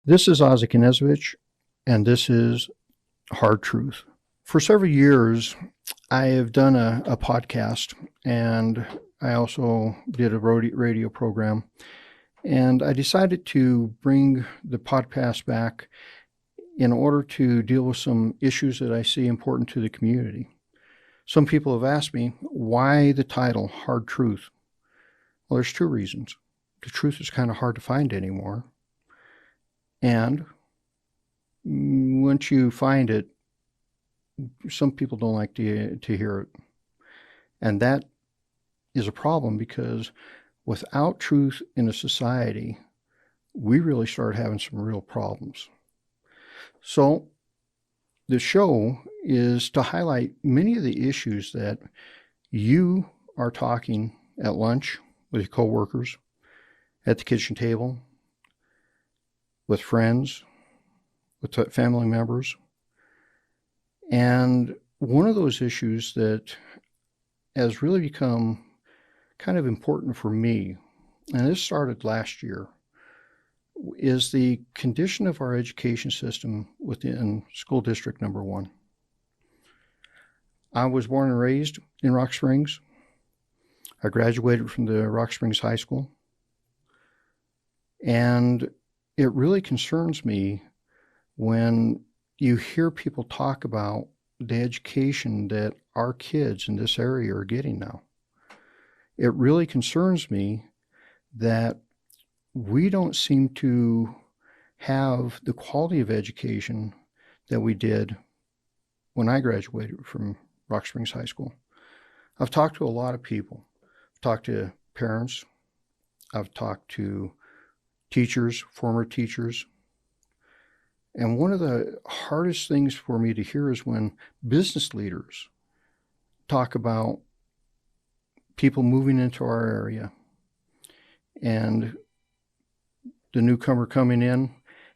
This is Ozzie Knevovich, and this is Hard Truth. For several years, I have done a podcast, and I also did a radio program. And I decided to bring the podcast back in order to deal with some issues that I see important to the community. Some people have asked me, why the title, Hard Truth? Well, there's two reasons. The truth is kind of hard to find anymore. And once you find it, some people don't like to hear it. And that is a problem because without truth in a society, we really start having some real problems. So the show is to highlight many of the issues that you are talking at lunch with your coworkers, at the kitchen table, with friends, with family members. And one of those issues that has really become kind of important for me, and this started last year, is the condition of our education system within school district number 1. I was born and raised in Rock Springs. I graduated from the Rock Springs High School. And it really concerns me when you hear people talk about the education that our kids in this area are getting now. It really concerns me that we don't seem to have the quality of education that we did when I graduated from Rock Springs High School. I've talked to a lot of people. I've talked to parents. I've talked to teachers, former teachers. And one of the hardest things for me to hear is when business leaders talk about people moving into our area and the newcomer coming in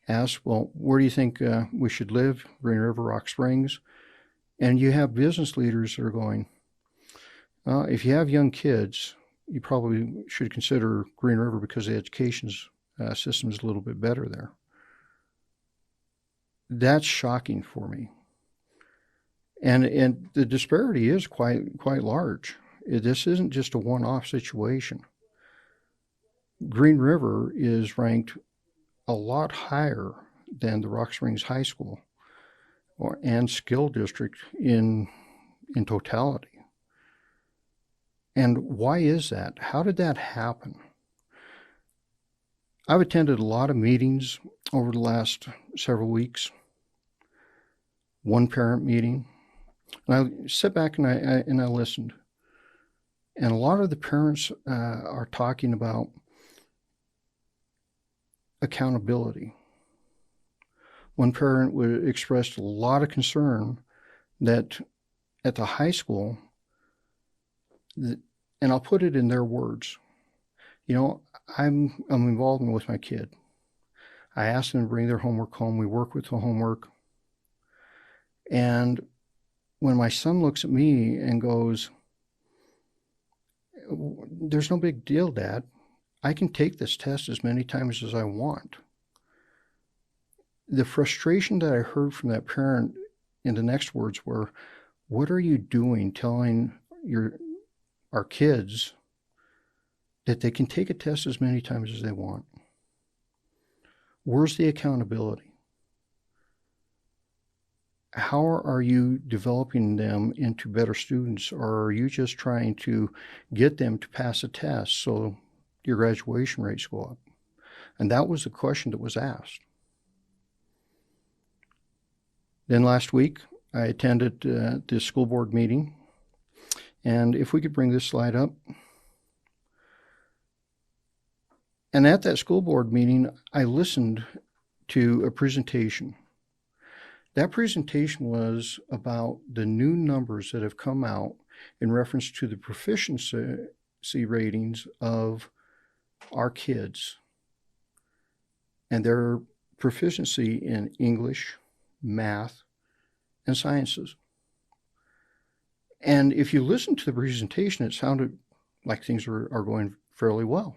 asks, well, where do you think we should live? Green River, Rock Springs. And you have business leaders that are going, if you have young kids, you probably should consider Green River because the education's system is a little bit better there. That's shocking for me. And the disparity is quite large. This isn't just a one-off situation. Green River is ranked a lot higher than the Rock Springs High School and Skill District in totality. And why is that? How did that happen? I've attended a lot of meetings over the last several weeks. One parent meeting. And I sat back and I listened. And a lot of the parents are talking about accountability. One parent expressed a lot of concern that at the high school, and I'll put it in their words, I'm involved with my kid. I ask them to bring their homework home. We work with the homework. And when my son looks at me and goes, there's no big deal, Dad. I can take this test as many times as I want. The frustration that I heard from that parent in the next words were, what are you doing telling our kids that they can take a test as many times as they want? Where's the accountability? How are you developing them into better students, or are you just trying to get them to pass a test so your graduation rates go up? And that was the question that was asked. Then last week, I attended the school board meeting. And if we could bring this slide up. And at that school board meeting, I listened to a presentation. That presentation was about the new numbers that have come out in reference to the proficiency ratings of our kids and their proficiency in English, math, and sciences. And if you listen to the presentation, it sounded like things are going fairly well.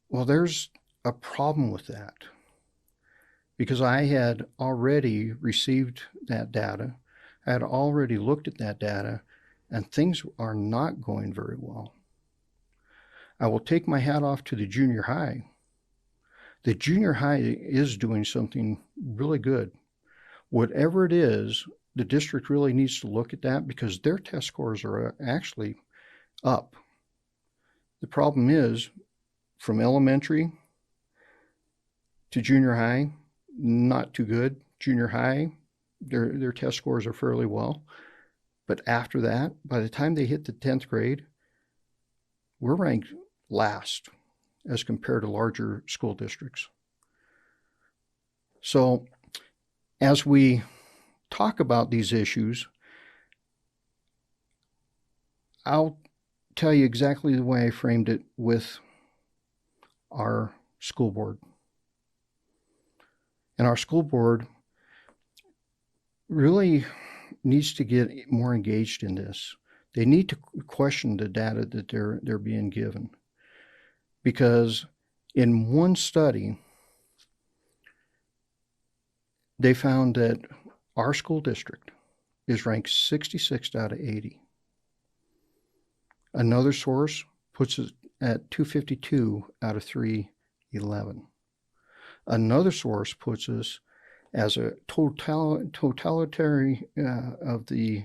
Well, there's a problem with that because I had already received that data. I had already looked at that data, and things are not going very well. I will take my hat off to the junior high. The junior high is doing something really good. Whatever it is, the district really needs to look at that because their test scores are actually up. The problem is, from elementary to junior high, not too good. Junior high, their test scores are fairly well. But after that, by the time they hit the 10th grade, we're ranked last as compared to larger school districts. So as we talk about these issues, I'll tell you exactly the way I framed it with our school board. And our school board really needs to get more engaged in this. They need to question the data that they're being given. Because in one study, they found that our school district is ranked 66th out of 80. Another source puts it at 252 out of 311. Another source puts us as a totalitarian of the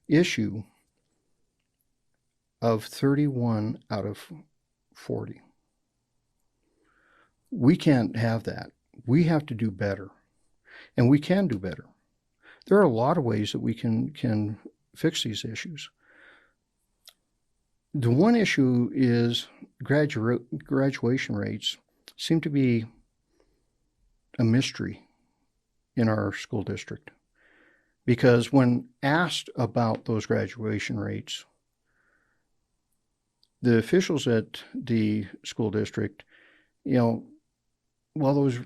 issue of 31 out of 40. We can't have that. We have to do better. And we can do better. There are a lot of ways that we can fix these issues. The one issue is graduation rates seem to be a mystery in our school district. Because when asked about those graduation rates, the officials at the school district, well,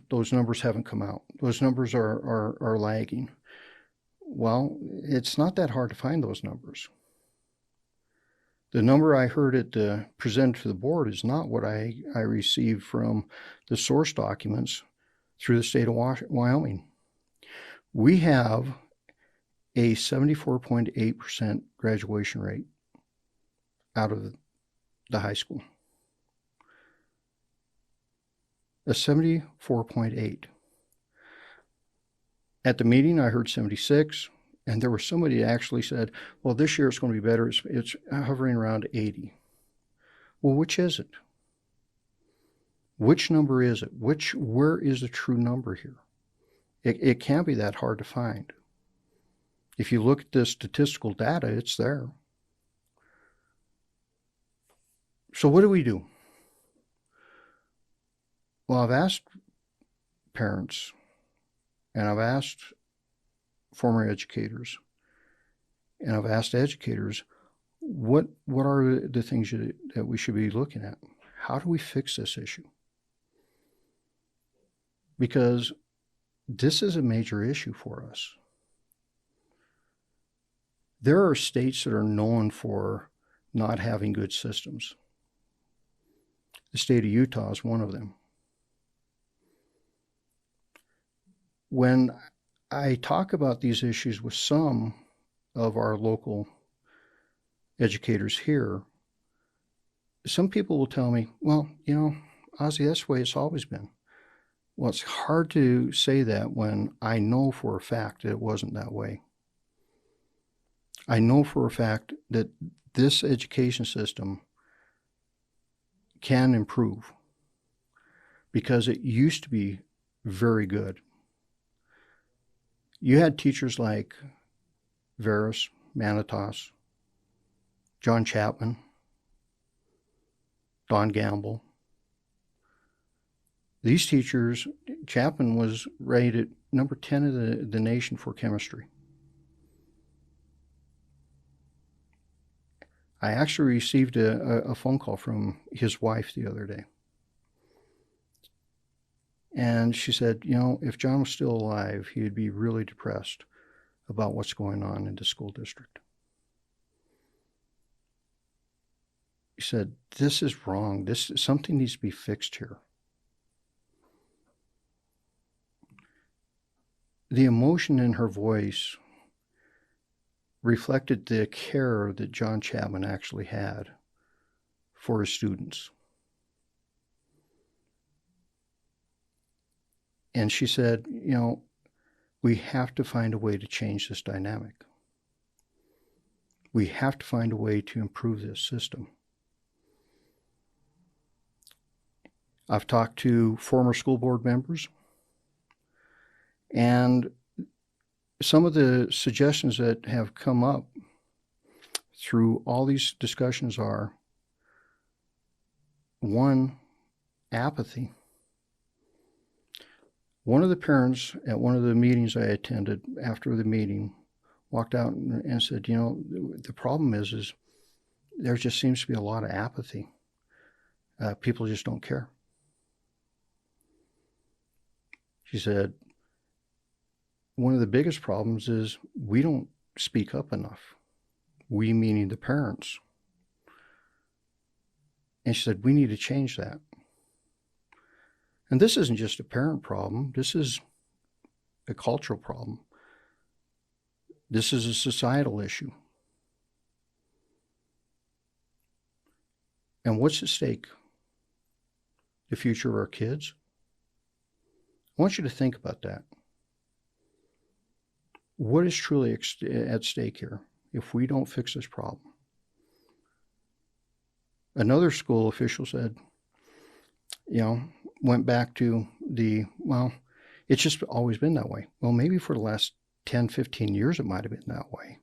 those numbers haven't come out. Those numbers are lagging. Well, it's not that hard to find those numbers. The number I heard it presented to the board is not what I received from the source documents through the state of Wyoming. We have a 74.8% graduation rate out of the high school. A 74.8. At the meeting, I heard 76, and there was somebody that actually said, well, this year it's going to be better. It's hovering around 80. Well, which is it? Which number is it? Where is the true number here? It can't be that hard to find. If you look at the statistical data, it's there. So what do we do? Well, I've asked parents, and I've asked former educators, and I've asked educators, what are the things that we should be looking at? How do we fix this issue? Because this is a major issue for us. There are states that are known for not having good systems. The state of Utah is one of them. When I talk about these issues with some of our local educators here, some people will tell me, well, Ozzie, that's the way it's always been. Well, it's hard to say that when I know for a fact that it wasn't that way. I know for a fact that this education system can improve because it used to be very good. You had teachers like Veris, Manitas, John Chapman, Don Gamble. These teachers, Chapman was rated number 10 of the nation for chemistry. I actually received a phone call from his wife the other day. And she said, if John was still alive, he would be really depressed about what's going on in the school district. He said, this is wrong. Something needs to be fixed here. the emotion in her voice reflected the care that John Chapman actually had for his students. And she said, we have to find a way to change this dynamic. We have to find a way to improve this system. I've talked to former school board members, and some of the suggestions that have come up through all these discussions are, one, apathy. One of the parents at one of the meetings I attended after the meeting walked out and said, the problem is there just seems to be a lot of apathy. People just don't care. She said, one of the biggest problems is we don't speak up enough. We meaning the parents. And she said, we need to change that. And this isn't just a parent problem. This is a cultural problem. This is a societal issue. And what's at stake? The future of our kids? I want you to think about that. What is truly at stake here if we don't fix this problem? Another school official said, went back to it's just always been that way. Well, maybe for the last 10, 15 years, it might have been that way.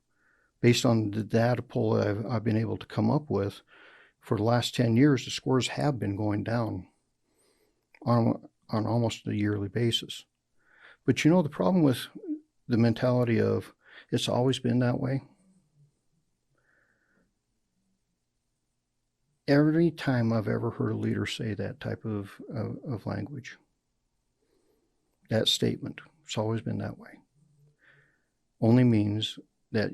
Based on the data poll I've been able to come up with, for the last 10 years, the scores have been going down on almost a yearly basis. But the problem with the mentality of it's always been that way, every time I've ever heard a leader say that type of language, that statement, it's always been that way, only means that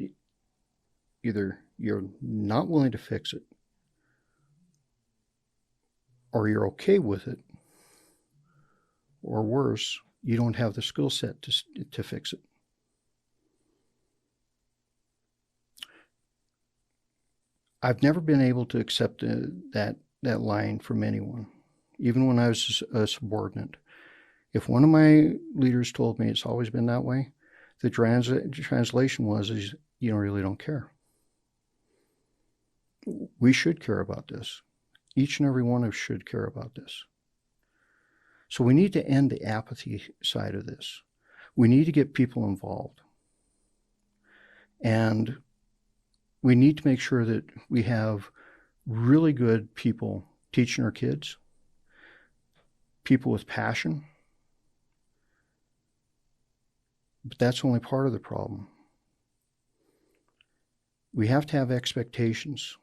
either you're not willing to fix it, or you're okay with it, or worse, you don't have the skill set to fix it. I've never been able to accept that line from anyone, even when I was a subordinate. If one of my leaders told me it's always been that way, the translation is you really don't care. We should care about this. Each and every one of us should care about this. So we need to end the apathy side of this. We need to get people involved. And we need to make sure that we have really good people teaching our kids, people with passion. But that's only part of the problem. We have to have expectations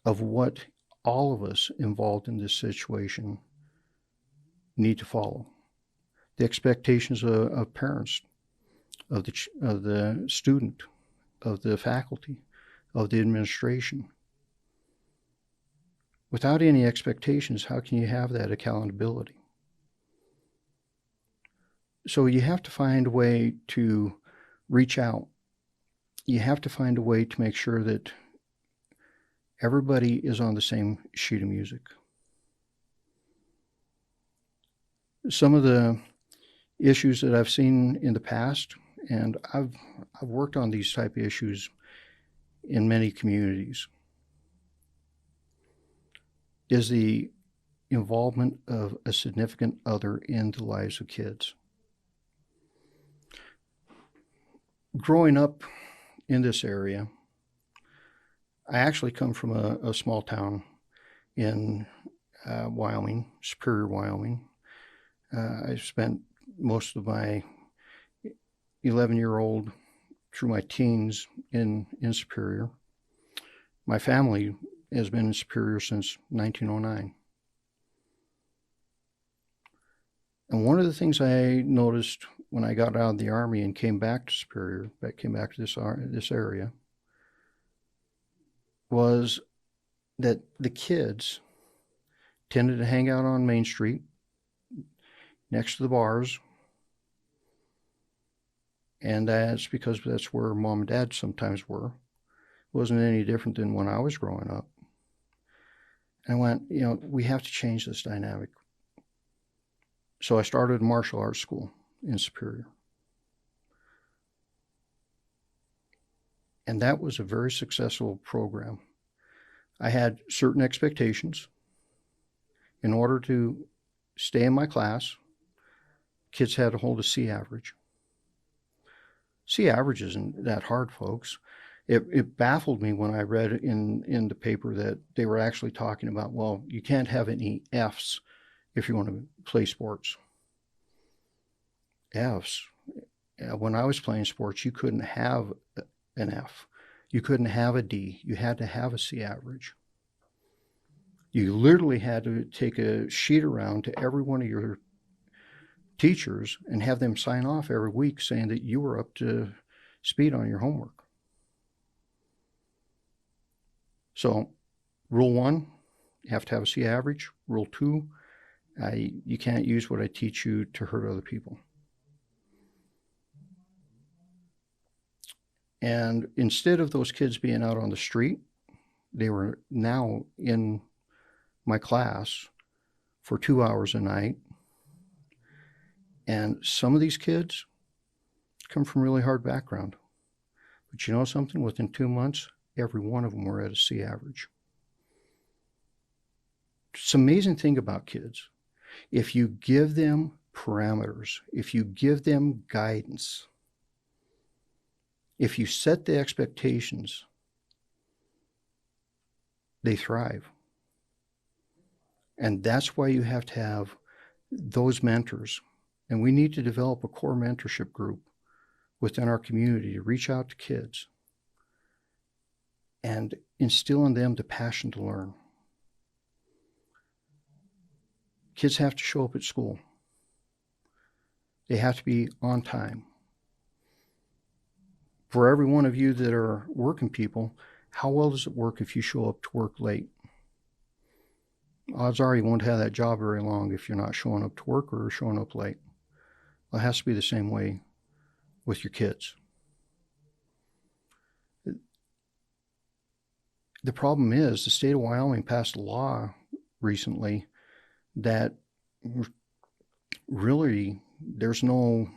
of what all of us involved in this situation need to follow. The expectations of parents, of the student, of the faculty, of the administration. Without any expectations, how can you have that accountability? So you have to find a way to reach out. You have to find a way to make sure that everybody is on the same sheet of music. Some of the issues that I've seen in the past, and I've worked on these type of issues in many communities, is the involvement of a significant other in the lives of kids. Growing up in this area, I actually come from a small town in Wyoming, Superior, Wyoming. I spent most of my 11-year-old through my teens in Superior. My family has been in Superior since 1909. And one of the things I noticed when I got out of the Army and came back to Superior, came back to this area, was that the kids tended to hang out on Main Street next to the bars, And that's because that's where mom and dad sometimes were. It wasn't any different than when I was growing up. And I went, we have to change this dynamic. So I started a martial arts school in Superior. And that was a very successful program. I had certain expectations. In order to stay in my class, kids had to hold a C average. C average isn't that hard, folks. It baffled me when I read in the paper that they were actually talking about, well, you can't have any Fs if you want to play sports. Fs. When I was playing sports, you couldn't have an F. You couldn't have a D. You had to have a C average. You literally had to take a sheet around to every one of your teachers and have them sign off every week saying that you were up to speed on your homework. So, rule 1, you have to have a C average. Rule 2, you can't use what I teach you to hurt other people. And instead of those kids being out on the street, they were now in my class for 2 hours a night. And some of these kids come from really hard background. But you know something? Within 2 months, every one of them were at a C average. It's an amazing thing about kids. If you give them parameters, if you give them guidance, if you set the expectations, they thrive. And that's why you have to have those mentors. And we need to develop a core mentorship group within our community to reach out to kids and instill in them the passion to learn. Kids have to show up at school. They have to be on time. For every one of you that are working people, how well does it work if you show up to work late? Odds are you won't have that job very long if you're not showing up to work or showing up late. Well, it has to be the same way with your kids. The problem is the state of Wyoming passed a law recently that really there's no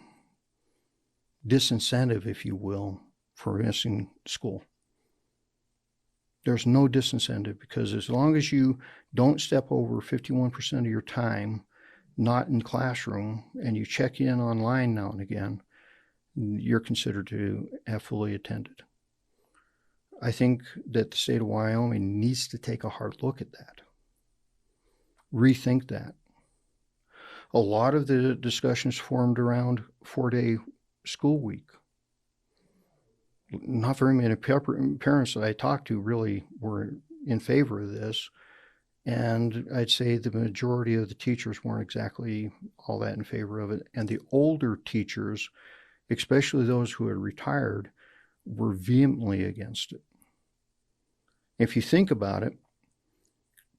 disincentive, if you will, for missing school. There's no disincentive because as long as you don't step over 51% of your time not in classroom and you check in online now and again, you're considered to have fully attended. I think that the state of Wyoming needs to take a hard look at that. Rethink that. A lot of the discussions formed around 4-day school week. Not very many parents that I talked to really were in favor of this. And I'd say the majority of the teachers weren't exactly all that in favor of it. And the older teachers, especially those who had retired, were vehemently against it. If you think about it,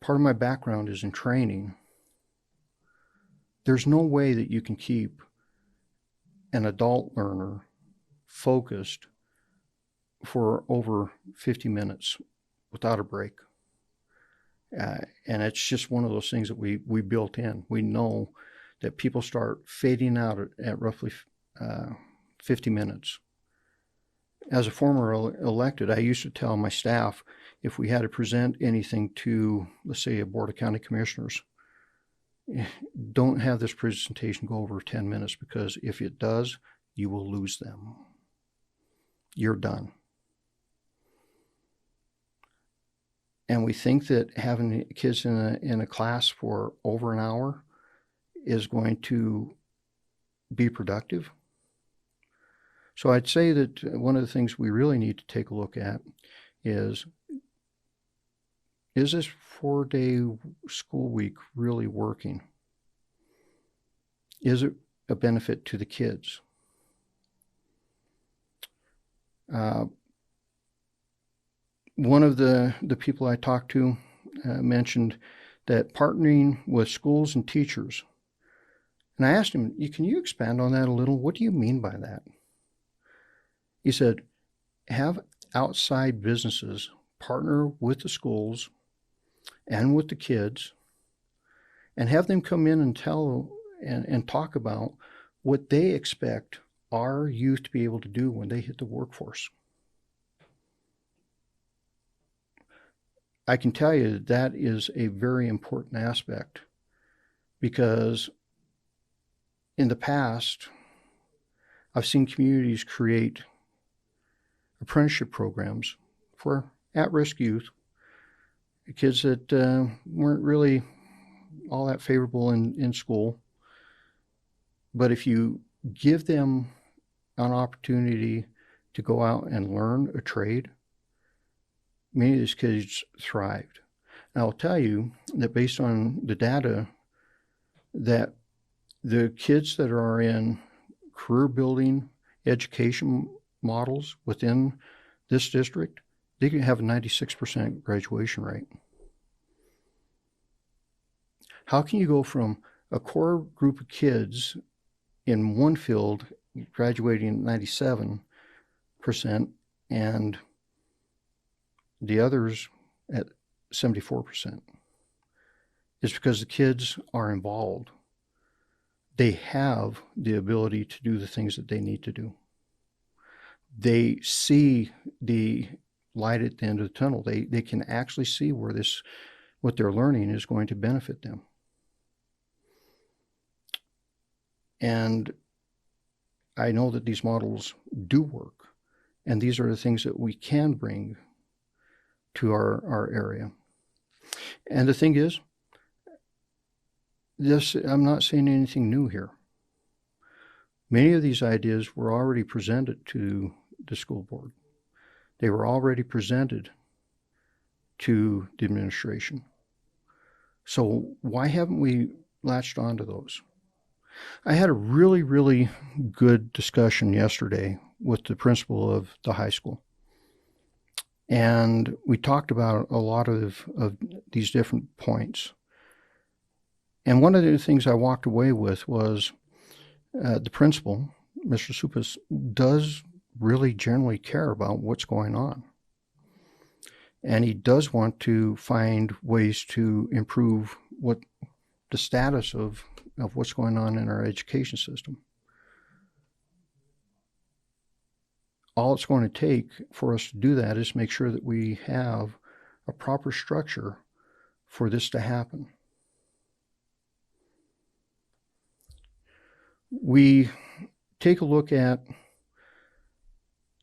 part of my background is in training. There's no way that you can keep an adult learner focused for over 50 minutes without a break. And it's just one of those things that we built in. We know that people start fading out at roughly 50 minutes. As a former elected, I used to tell my staff if we had to present anything to, let's say, a board of county commissioners, don't have this presentation go over 10 minutes because if it does, you will lose them. You're done. And we think that having kids in a class for over an hour is going to be productive. So I'd say that one of the things we really need to take a look at is this 4-day school week really working? Is it a benefit to the kids? One of the people I talked to mentioned that partnering with schools and teachers. And I asked him, can you expand on that a little? What do you mean by that? He said, have outside businesses partner with the schools and with the kids and have them come in and tell and talk about what they expect our youth to be able to do when they hit the workforce. I can tell you that is a very important aspect, because in the past, I've seen communities create apprenticeship programs for at-risk youth, kids that weren't really all that favorable in school. But if you give them an opportunity to go out and learn a trade, many of these kids thrived. And I'll tell you that based on the data, that the kids that are in career building education models within this district, they can have a 96% graduation rate. How can you go from a core group of kids in one field graduating at 97% and the others at 74%? It's because the kids are involved. They have the ability to do the things that they need to do. They see the light at the end of the tunnel. They can actually see where what they're learning is going to benefit them. And I know that these models do work, and these are the things that we can bring to our area. And the thing is, I'm not saying anything new here. Many of these ideas were already presented to the school board. They were already presented to the administration. So why haven't we latched onto those? I had a really, really good discussion yesterday with the principal of the high school. And we talked about a lot of these different points. And one of the things I walked away with was the principal, Mr. Supas, does really generally care about what's going on. And he does want to find ways to improve what the status of what's going on in our education system. All it's going to take for us to do that is make sure that we have a proper structure for this to happen. We take a look at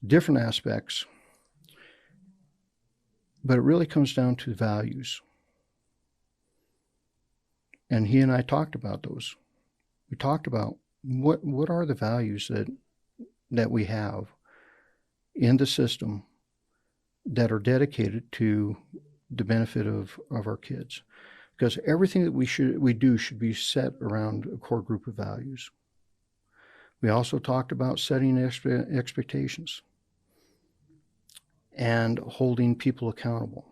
different aspects, but it really comes down to values. And he and I talked about those. We talked about what are the values that we have in the system that are dedicated to the benefit of our kids. Because everything that we do should be set around a core group of values. We also talked about setting expectations and holding people accountable.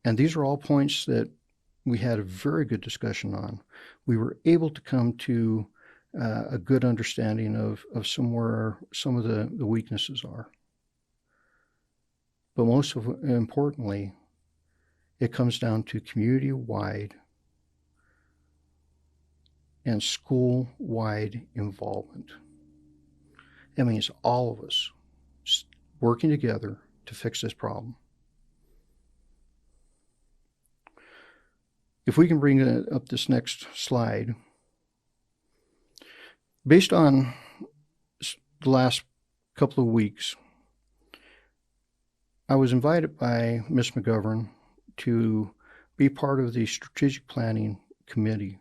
And these are all points that we had a very good discussion on. We were able to come to a good understanding of somewhere some of the weaknesses are. But most importantly, it comes down to community-wide and school-wide involvement. That means all of us working together to fix this problem. If we can bring up this next slide, based on the last couple of weeks, I was invited by Ms. McGovern to be part of the strategic planning committee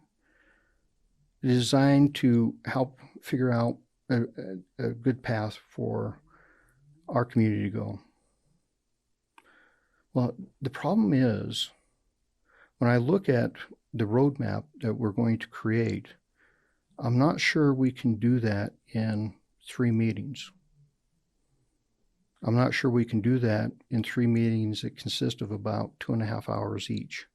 designed to help figure out a good path for our community to go. Well, the problem is, when I look at the roadmap that we're going to create, I'm not sure we can do that in 3 meetings. I'm not sure we can do that in 3 meetings that consist of about 2.5 hours each.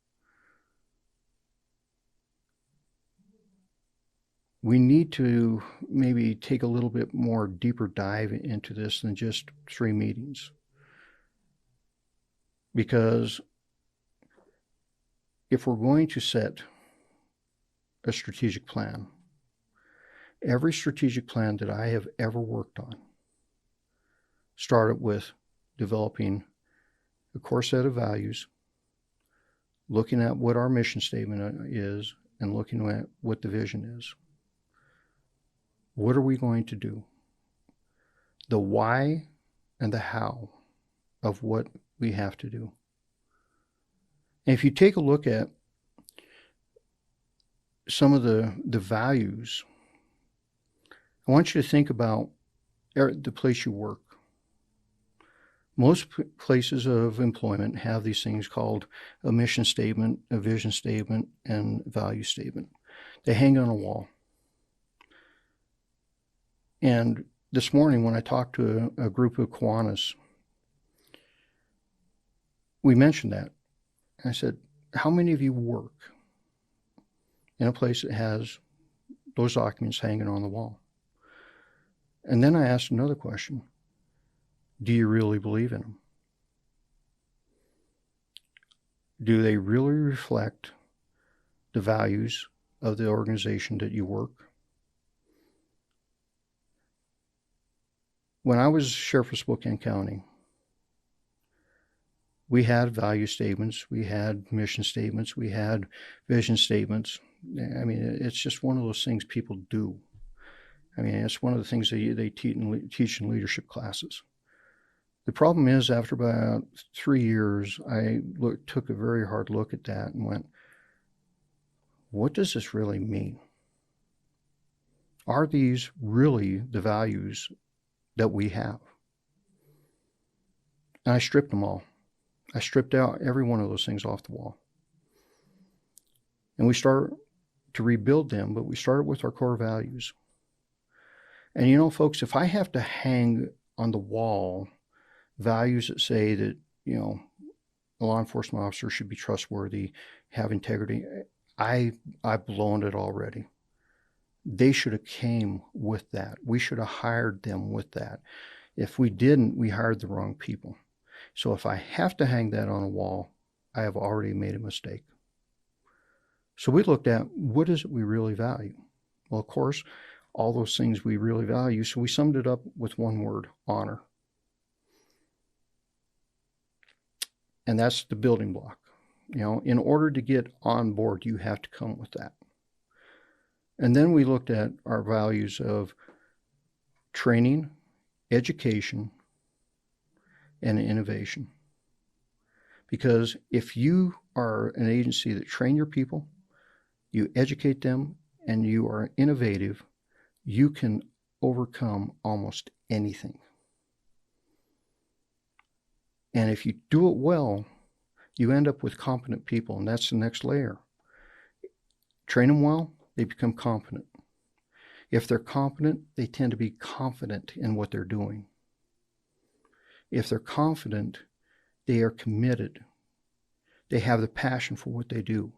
we need to maybe take a little bit more deeper dive into this than just 3 meetings. Because if we're going to set a strategic plan, every strategic plan that I have ever worked on started with developing a core set of values, looking at what our mission statement is, and looking at what the vision is. What are we going to do? The why and the how of what we have to do. And if you take a look at some of the values, I want you to think about the place you work. Most places of employment have these things called a mission statement, a vision statement, and value statement. They hang on a wall. And this morning when I talked to a group of Kiwanis, we mentioned that. I said, how many of you work in a place that has those documents hanging on the wall? And then I asked another question. Do you really believe in them? Do they really reflect the values of the organization that you work? When I was sheriff of Spokane County, we had value statements, we had mission statements, we had vision statements. I mean, it's just one of those things people do. I mean, it's one of the things they teach in leadership classes. The problem is, after about 3 years, I took a very hard look at that and went, what does this really mean? Are these really the values that we have? And I stripped them all. I stripped out every one of those things off the wall. And we start to rebuild them, but we started with our core values. And you know, folks, if I have to hang on the wall values that say that, you know, a law enforcement officer should be trustworthy, have integrity, I've blown it already. They should have came with that. We should have hired them with that. If we didn't, we hired the wrong people. So if I have to hang that on a wall, I have already made a mistake. So we looked at, what is it we really value? Well, of course, all those things we really value. So we summed it up with one word: honor. And that's the building block. You know, in order to get on board, you have to come with that. And then we looked at our values of training, education, and innovation. Because if you are an agency that train your people, you educate them, and you are innovative, you can overcome almost anything. And if you do it well, you end up with competent people, and that's the next layer. Train them well, they become competent. If they're competent, they tend to be confident in what they're doing. If they're confident, they are committed. They have the passion for what they do.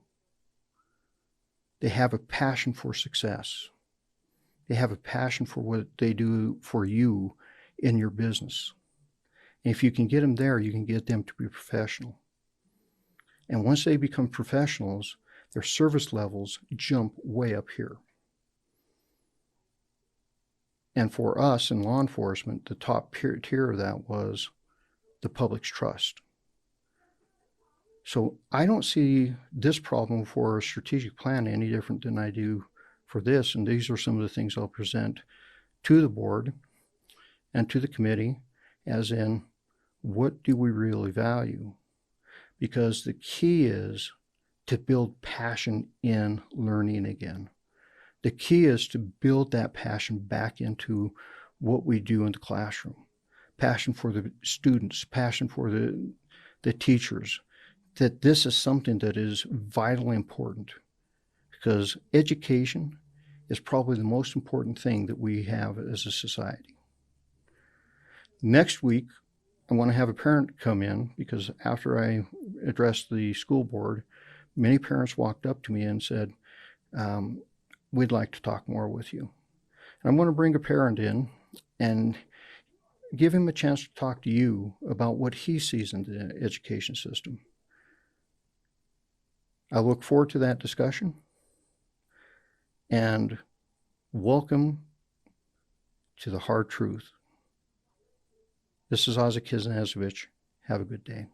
They have a passion for success. They have a passion for what they do for you in your business. And if you can get them there, you can get them to be professional. And once they become professionals, their service levels jump way up here. And for us in law enforcement, the top tier of that was the public's trust. So I don't see this problem for a strategic plan any different than I do for this. And these are some of the things I'll present to the board and to the committee, as in, what do we really value? Because the key is to build passion in learning again. The key is to build that passion back into what we do in the classroom. Passion for the students, passion for the teachers, that this is something that is vitally important, because education is probably the most important thing that we have as a society. Next week, I want to have a parent come in, because after I addressed the school board, many parents walked up to me and said, we'd like to talk more with you. And I'm going to bring a parent in and give him a chance to talk to you about what he sees in the education system. I look forward to that discussion, and welcome to the hard truth. This is Ozzie Knevovich. Have a good day.